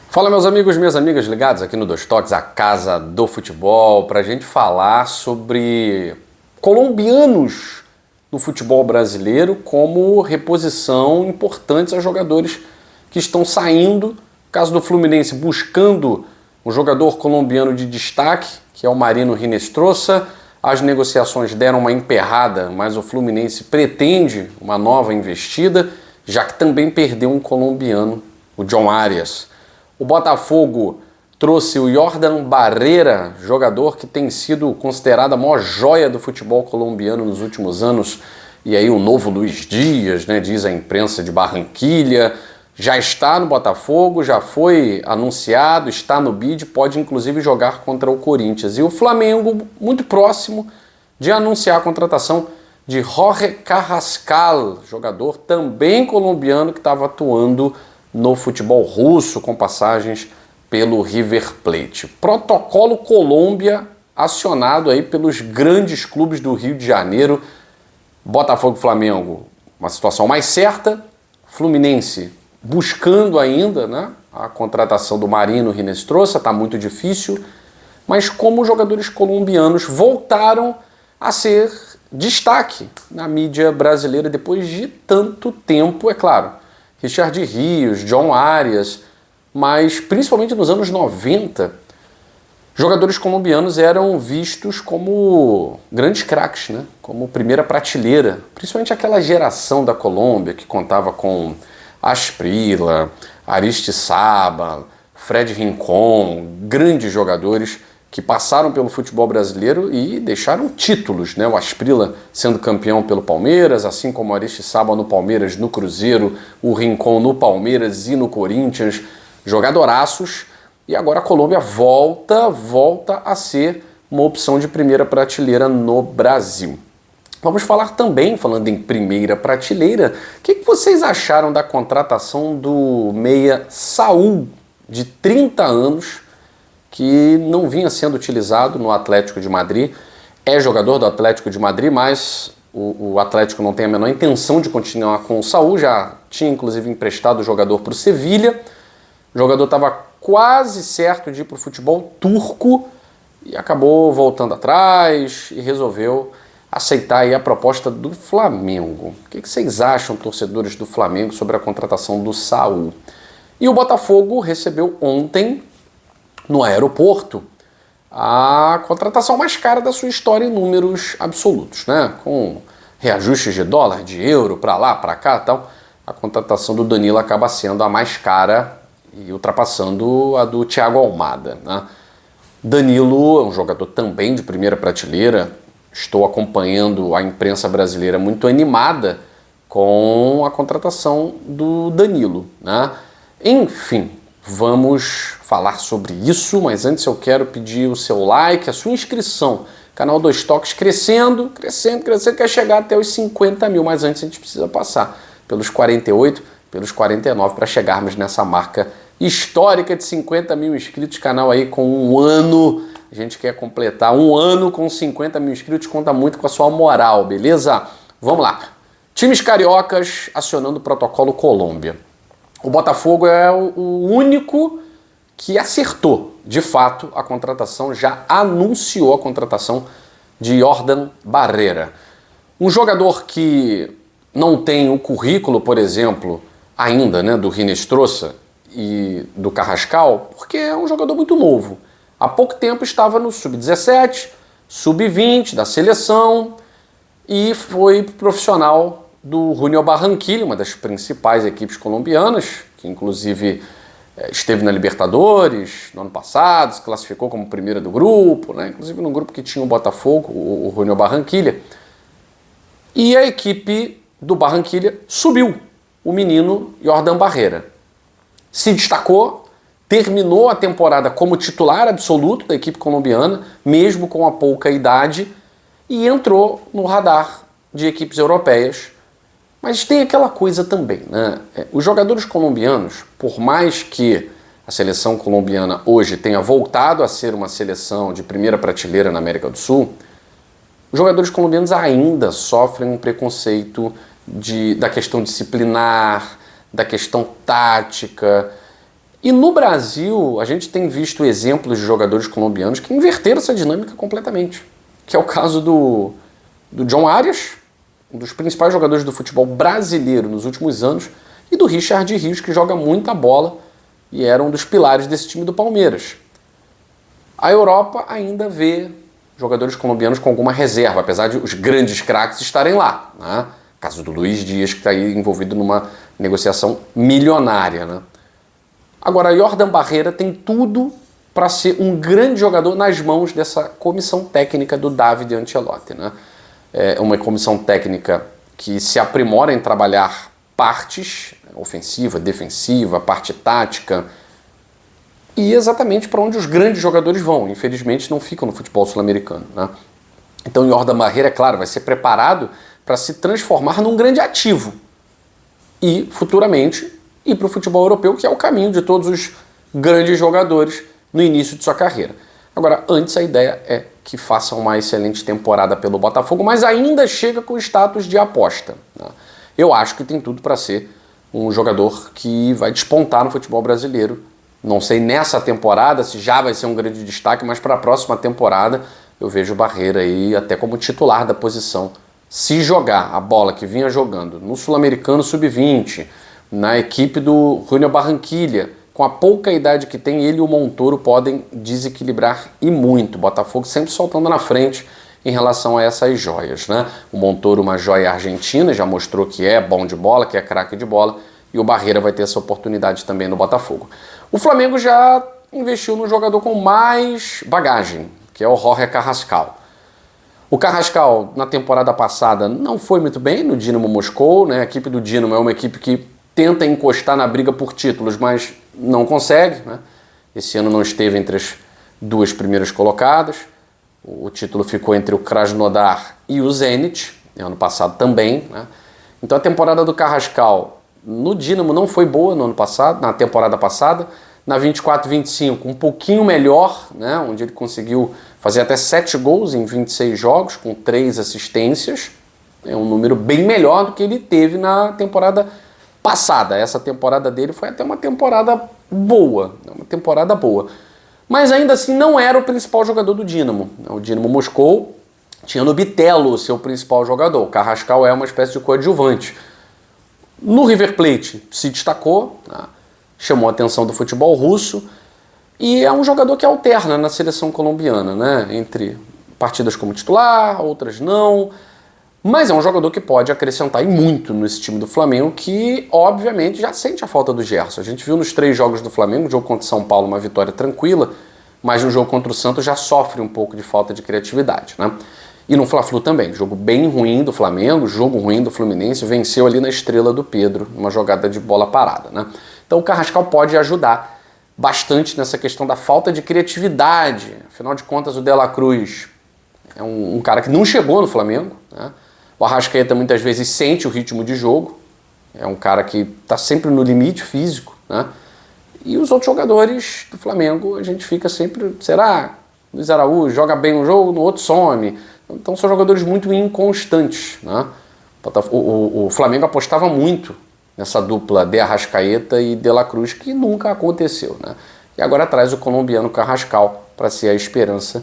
Fala, meus amigos, minhas amigas ligados aqui no Dois Toques, a casa do futebol, para a gente falar sobre colombianos no futebol brasileiro como reposição importantes a jogadores que estão saindo. Caso do Fluminense buscando um jogador colombiano de destaque, que é o Marino Hinestrosa. As negociações deram uma emperrada, mas o Fluminense pretende uma nova investida, já que também perdeu um colombiano, o John Arias. O Botafogo trouxe o Jordan Barrera, jogador que tem sido considerado a maior joia do futebol colombiano nos últimos anos. E aí o novo Luiz Dias, né, diz a imprensa de Barranquilha, já está no Botafogo, já foi anunciado, está no bid, pode inclusive jogar contra o Corinthians. E o Flamengo, muito próximo de anunciar a contratação de Jorge Carrascal, jogador também colombiano que estava atuando no futebol russo, com passagens pelo River Plate. Protocolo Colômbia acionado aí pelos grandes clubes do Rio de Janeiro. Botafogo e Flamengo, uma situação mais certa. Fluminense buscando ainda, né, a contratação do Marino Hinestrosa, está muito difícil. Mas como os jogadores colombianos voltaram a ser destaque na mídia brasileira depois de tanto tempo, é claro. Richard Rios, John Arias, mas principalmente nos anos 90, jogadores colombianos eram vistos como grandes craques, né? Como primeira prateleira, principalmente aquela geração da Colômbia que contava com Asprilla, Aristizábal, Fred Rincón, grandes jogadores que passaram pelo futebol brasileiro e deixaram títulos, né? O Asprilla sendo campeão pelo Palmeiras, assim como o Aristizábal no Palmeiras, no Cruzeiro, o Rincón no Palmeiras e no Corinthians, jogadoraços. E agora a Colômbia volta a ser uma opção de primeira prateleira no Brasil. Vamos falar também, falando em primeira prateleira, o que vocês acharam da contratação do meia Saúl, de 30 anos, que não vinha sendo utilizado no Atlético de Madrid. É jogador do Atlético de Madrid, mas o Atlético não tem a menor intenção de continuar com o Saúl, já tinha inclusive emprestado o jogador para o Sevilha. O jogador estava quase certo de ir para o futebol turco e acabou voltando atrás e resolveu aceitar aí a proposta do Flamengo. O que vocês acham, torcedores do Flamengo, sobre a contratação do Saúl? E o Botafogo recebeu ontem, no aeroporto, a contratação mais cara da sua história em números absolutos, né? Com reajustes de dólar, de euro, para lá, para cá e tal, a contratação do Danilo acaba sendo a mais cara e ultrapassando a do Thiago Almada, né? Danilo é um jogador também de primeira prateleira. Estou acompanhando a imprensa brasileira muito animada com a contratação do Danilo, né? Enfim, vamos falar sobre isso, mas antes eu quero pedir o seu like, a sua inscrição. Canal Dois Toques crescendo, quer chegar até os 50 mil, mas antes a gente precisa passar pelos 48, pelos 49 para chegarmos nessa marca histórica de 50 mil inscritos. Canal aí com um ano, a gente quer completar um ano com 50 mil inscritos, conta muito com a sua moral, beleza? Vamos lá. Times cariocas acionando o protocolo Colômbia. O Botafogo é o único que acertou, de fato, a contratação, já anunciou a contratação de Jordan Barrera. Um jogador que não tem o currículo, por exemplo, ainda, né, do Hinestrosa e do Carrascal, porque é um jogador muito novo. Há pouco tempo estava no Sub-17, Sub-20 da seleção e foi profissional do Junior Barranquilla, uma das principais equipes colombianas, que inclusive esteve na Libertadores no ano passado, se classificou como primeira do grupo, né? Inclusive no grupo que tinha o Botafogo, o Junior Barranquilla. E a equipe do Barranquilla subiu o menino Jordan Barrera. Se destacou, terminou a temporada como titular absoluto da equipe colombiana, mesmo com a pouca idade, e entrou no radar de equipes europeias. Mas tem aquela coisa também, né? Os jogadores colombianos, por mais que a seleção colombiana hoje tenha voltado a ser uma seleção de primeira prateleira na América do Sul, os jogadores colombianos ainda sofrem um preconceito da questão disciplinar, da questão tática. E no Brasil, a gente tem visto exemplos de jogadores colombianos que inverteram essa dinâmica completamente. Que é o caso do John Arias, um dos principais jogadores do futebol brasileiro nos últimos anos, e do Richard Rios, que joga muita bola e era um dos pilares desse time do Palmeiras. A Europa ainda vê jogadores colombianos com alguma reserva, apesar de os grandes craques estarem lá, né? Caso do Luiz Dias, que está aí envolvido numa negociação milionária, né? Agora, Yordan Barreira tem tudo para ser um grande jogador nas mãos dessa comissão técnica do David Ancelotti, né? É uma comissão técnica que se aprimora em trabalhar partes, ofensiva, defensiva, parte tática, e exatamente para onde os grandes jogadores vão. Infelizmente não ficam no futebol sul-americano, né? Então Yordan Barreira, é claro, vai ser preparado para se transformar num grande ativo e futuramente ir para o futebol europeu, que é o caminho de todos os grandes jogadores no início de sua carreira. Agora, antes a ideia é que faça uma excelente temporada pelo Botafogo, mas ainda chega com o status de aposta, né? Eu acho que tem tudo para ser um jogador que vai despontar no futebol brasileiro. Não sei nessa temporada se já vai ser um grande destaque, mas para a próxima temporada eu vejo o Barreira aí até como titular da posição. Se jogar a bola que vinha jogando no Sul-Americano Sub-20, na equipe do Junior Barranquilla, com a pouca idade que tem, ele e o Montoro podem desequilibrar e muito. O Botafogo sempre soltando na frente em relação a essas joias, né? O Montoro, uma joia argentina, já mostrou que é bom de bola, que é craque de bola, e o Barreira vai ter essa oportunidade também no Botafogo. O Flamengo já investiu num jogador com mais bagagem, que é o Jorge Carrascal. O Carrascal, na temporada passada, não foi muito bem no Dinamo Moscou, né? A equipe do Dinamo é uma equipe que tenta encostar na briga por títulos, mas não consegue, né? Esse ano não esteve entre as duas primeiras colocadas. O título ficou entre o Krasnodar e o Zenit, ano passado também, né? Então a temporada do Carrascal no Dinamo não foi boa no ano passado, na temporada passada. Na 24-25 um pouquinho melhor, né? Onde ele conseguiu fazer até 7 gols em 26 jogos, com 3 assistências. É um número bem melhor do que ele teve na temporada passada. Essa temporada dele foi até uma temporada boa, mas ainda assim não era o principal jogador do Dinamo. O Dinamo Moscou tinha no Bitelo o seu principal jogador. O Carrascal é uma espécie de coadjuvante. No River Plate se destacou, né? Chamou a atenção do futebol russo e é um jogador que alterna na seleção colombiana, né? Entre partidas como titular, outras não. Mas é um jogador que pode acrescentar e muito nesse time do Flamengo, que obviamente já sente a falta do Gerson. A gente viu nos 3 jogos do Flamengo, o jogo contra o São Paulo, uma vitória tranquila, mas no jogo contra o Santos já sofre um pouco de falta de criatividade, né? E no Fla-Flu também, jogo bem ruim do Flamengo, jogo ruim do Fluminense, venceu ali na estrela do Pedro, uma jogada de bola parada, né? Então o Carrascal pode ajudar bastante nessa questão da falta de criatividade. Afinal de contas, o De La Cruz é um cara que não chegou no Flamengo, né? O Arrascaeta muitas vezes sente o ritmo de jogo, é um cara que está sempre no limite físico, né? E os outros jogadores do Flamengo, a gente fica sempre, será? Luiz Araújo joga bem um jogo, no outro some. Então são jogadores muito inconstantes, né? O Flamengo apostava muito nessa dupla de Arrascaeta e De La Cruz, que nunca aconteceu, né? E agora traz o colombiano Carrascal para ser a esperança,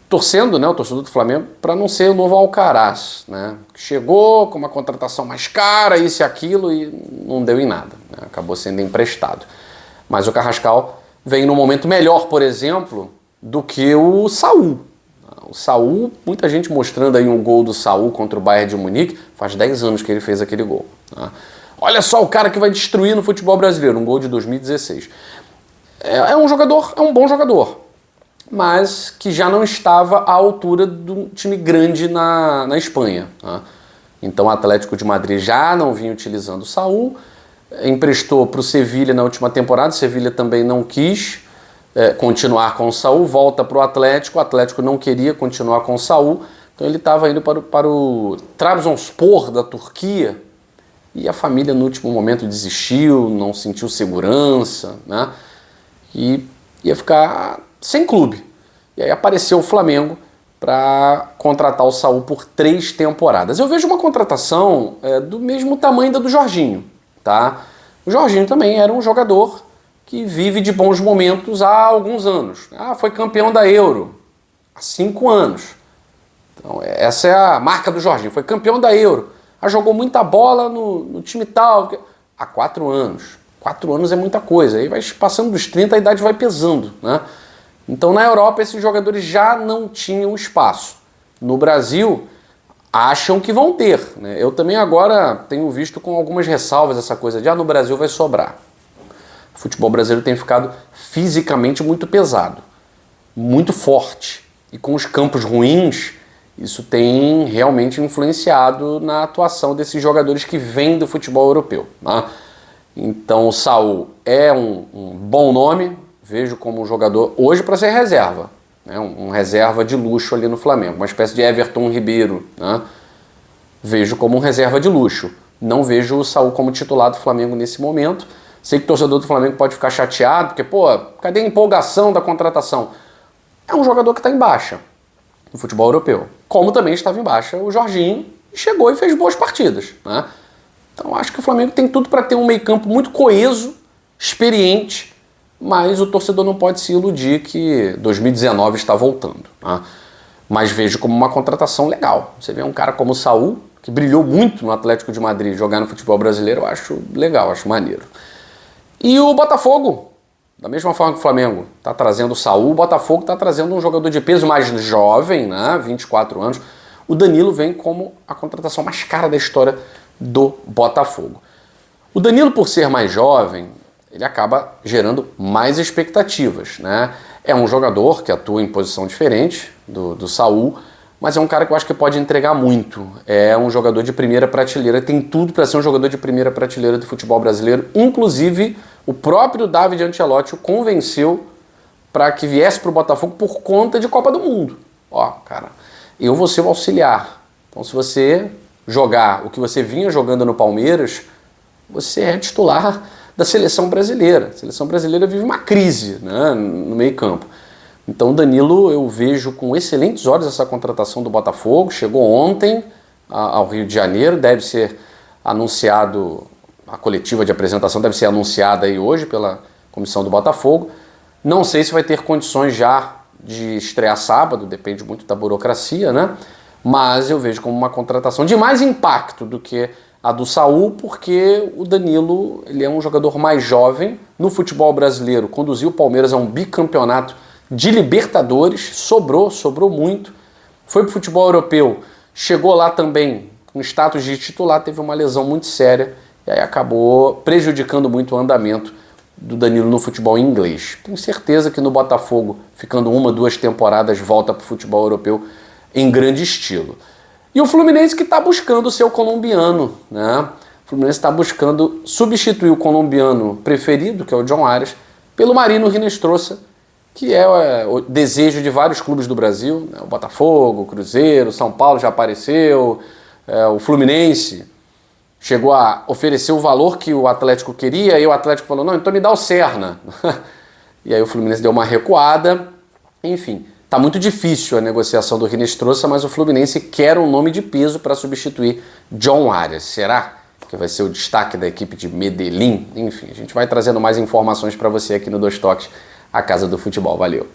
torcendo, né, o torcedor do Flamengo, para não ser o novo Alcaraz, né? Chegou com uma contratação mais cara, isso e aquilo, e não deu em nada, né? Acabou sendo emprestado. Mas o Carrascal vem num momento melhor, por exemplo, do que o Saúl. O Saúl, muita gente mostrando aí um gol do Saúl contra o Bayern de Munique, faz 10 anos que ele fez aquele gol, né? Olha só o cara que vai destruir no futebol brasileiro, um gol de 2016. É um bom jogador, mas que já não estava à altura do time grande na Espanha, né? Então o Atlético de Madrid já não vinha utilizando o Saúl, emprestou para o Sevilha na última temporada, o Sevilha também não quis continuar com o Saúl, volta para o Atlético não queria continuar com o Saúl, então ele estava indo para o Trabzonspor da Turquia, e a família no último momento desistiu, não sentiu segurança, né? E ia ficar sem clube. E aí apareceu o Flamengo para contratar o Saúl por 3 temporadas. Eu vejo uma contratação do mesmo tamanho da do Jorginho, tá? O Jorginho também era um jogador que vive de bons momentos há alguns anos. Foi campeão da Euro há 5 anos. Então, essa é a marca do Jorginho. Foi campeão da Euro. Jogou muita bola no time tal. Há 4 anos. 4 anos é muita coisa. Aí vai passando dos 30, a idade vai pesando, né? Então, na Europa, esses jogadores já não tinham espaço. No Brasil, acham que vão ter, né? Eu também agora tenho visto com algumas ressalvas essa coisa de no Brasil vai sobrar. O futebol brasileiro tem ficado fisicamente muito pesado, muito forte. E com os campos ruins, isso tem realmente influenciado na atuação desses jogadores que vêm do futebol europeu, né? Então o Saúl é um bom nome, vejo como um jogador hoje para ser reserva, né? Um reserva de luxo ali no Flamengo, uma espécie de Everton Ribeiro, né? Vejo como um reserva de luxo. Não vejo o Saúl como titular do Flamengo nesse momento. Sei que o torcedor do Flamengo pode ficar chateado, porque, cadê a empolgação da contratação? É um jogador que está em baixa no futebol europeu. Como também estava em baixa o Jorginho, chegou e fez boas partidas, né? Então acho que o Flamengo tem tudo para ter um meio-campo muito coeso, experiente, mas o torcedor não pode se iludir que 2019 está voltando, né? Mas vejo como uma contratação legal. Você vê um cara como o Saúl, que brilhou muito no Atlético de Madrid, jogar no futebol brasileiro, eu acho legal, acho maneiro. E o Botafogo, da mesma forma que o Flamengo está trazendo o Saúl, o Botafogo está trazendo um jogador de peso mais jovem, né, 24 anos. O Danilo vem como a contratação mais cara da história do Botafogo. O Danilo, por ser mais jovem, ele acaba gerando mais expectativas, né? É um jogador que atua em posição diferente do Saúl, mas é um cara que eu acho que pode entregar muito. É um jogador de primeira prateleira, tem tudo para ser um jogador de primeira prateleira do futebol brasileiro. Inclusive, o próprio David Ancelotti o convenceu para que viesse para o Botafogo por conta de Copa do Mundo. Cara, eu vou ser o auxiliar. Então, se você jogar o que você vinha jogando no Palmeiras, você é titular da seleção brasileira. A seleção brasileira vive uma crise, né, no meio-campo. Então, Danilo, eu vejo com excelentes olhos essa contratação do Botafogo. Chegou ontem ao Rio de Janeiro, deve ser anunciado, a coletiva de apresentação deve ser anunciada aí hoje pela comissão do Botafogo. Não sei se vai ter condições já de estrear sábado, depende muito da burocracia, né? Mas eu vejo como uma contratação de mais impacto do que a do Saúl, porque o Danilo, ele é um jogador mais jovem no futebol brasileiro, conduziu o Palmeiras a um bicampeonato de Libertadores, sobrou muito, foi pro futebol europeu, chegou lá também com status de titular, teve uma lesão muito séria e aí acabou prejudicando muito o andamento do Danilo no futebol inglês. Tenho certeza que no Botafogo, ficando 1, 2 temporadas, volta pro futebol europeu em grande estilo. E o Fluminense que está buscando o seu colombiano, né? O Fluminense está buscando substituir o colombiano preferido, que é o John Arias, pelo Marino Hinestrosa, que é o desejo de vários clubes do Brasil, né? O Botafogo, o Cruzeiro, o São Paulo já apareceu, o Fluminense chegou a oferecer o valor que o Atlético queria, e o Atlético falou, não, então me dá o Serna. E aí o Fluminense deu uma recuada, enfim. Tá muito difícil a negociação do Hinestrosa, mas o Fluminense quer um nome de peso para substituir John Arias. Será que vai ser o destaque da equipe de Medellín? Enfim, a gente vai trazendo mais informações para você aqui no Dois Toques, a Casa do Futebol. Valeu!